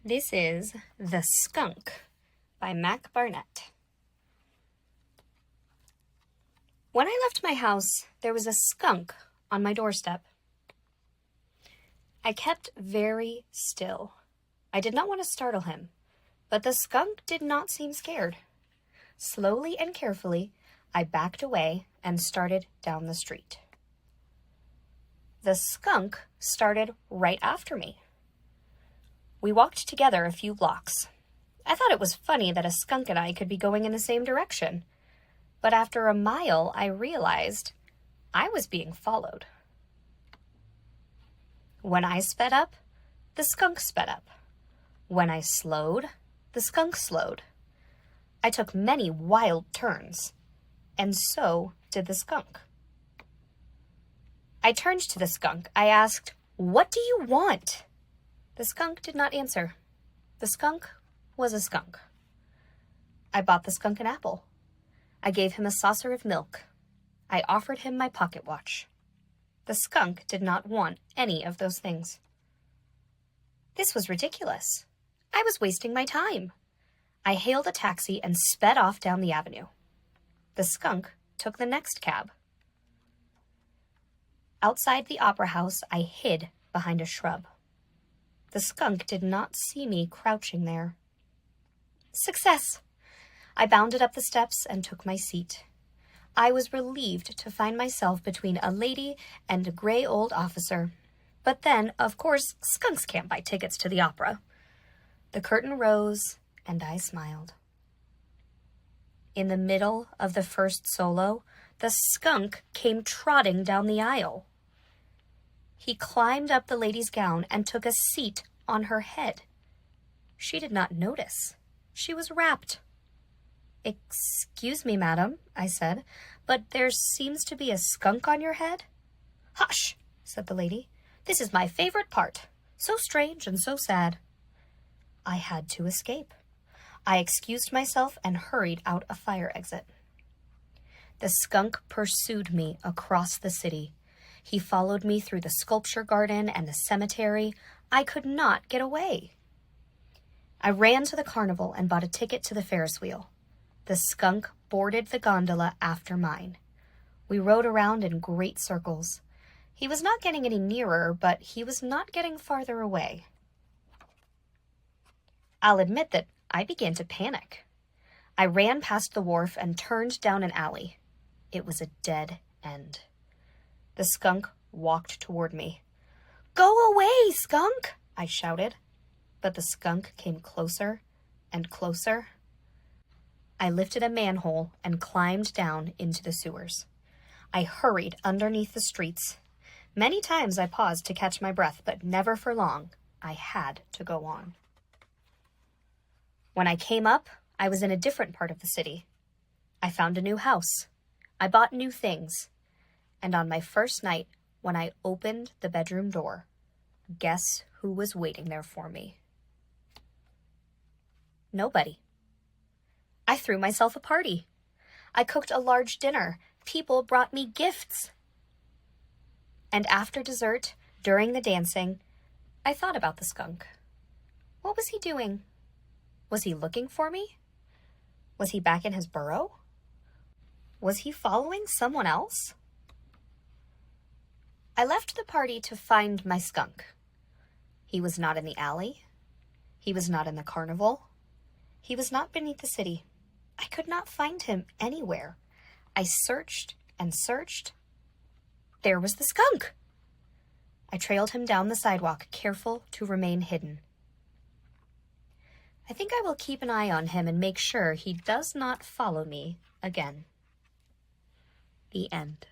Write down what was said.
This is The Skunk by Barnett. When I left my house, there was a skunk on my doorstep. I kept very still. I did not want to startle him, but the skunk did not seem scared. Slowly and carefully, I backed away and started down the street. The skunk started right after me. We walked together a few blocks. I thought it was funny that a skunk and I could be going in the same direction, but after a mile, I realized I was being followed. When I sped up, the skunk sped up. When I slowed, the skunk slowed. I took many wild turns, and so did the skunk. I turned to the skunk. I asked, "What do you want?" The skunk did not answer. The skunk was a skunk. I bought the skunk an apple. I gave him a saucer of milk. I offered him my pocket watch. The skunk did not want any of those things. This was ridiculous. I was wasting my time. I hailed a taxi and sped off down the avenue. The skunk took the next cab. Outside the opera house, I hid behind a shrub. The skunk did not see me crouching there. Success! I bounded up the steps and took my seat. I was relieved to find myself between a lady and a gray old officer. But then, of course, skunks can't buy tickets to the opera. The curtain rose, and I smiled. In the middle of the first solo, the skunk came trotting down the aisle. He climbed up the lady's gown and took a seat on her head. She did not notice. She was wrapped. "Excuse me, madam," I said, "but there seems to be a skunk on your head." "Hush," said the lady. "This is my favorite part. So strange and so sad." I had to escape. I excused myself and hurried out a fire exit. The skunk pursued me across the city. He followed me through the sculpture garden and the cemetery. I could not get away. I ran to the carnival and bought a ticket to the Ferris wheel. The skunk boarded the gondola after mine. We rode around in great circles. He was not getting any nearer, but he was not getting farther away. I'll admit that I began to panic. I ran past the wharf and turned down an alley. It was a dead end. The skunk walked toward me. "Go away, skunk!" I shouted, but the skunk came closer and closer. I lifted a manhole and climbed down into the sewers. I hurried underneath the streets. Many times I paused to catch my breath, but never for long. I had to go on. When I came up, I was in a different part of the city. I found a new house. I bought new things. And on my first night, when I opened the bedroom door, guess who was waiting there for me? Nobody. I threw myself a party. I cooked a large dinner. People brought me gifts. And after dessert, during the dancing, I thought about the skunk. What was he doing? Was he looking for me? Was he back in his burrow? Was he following someone else? I left the party to find my skunk. He was not in the alley. He was not in the carnival. He was not beneath the city. I could not find him anywhere. I searched and searched. There was the skunk. I trailed him down the sidewalk, careful to remain hidden. I think I will keep an eye on him and make sure he does not follow me again. The end.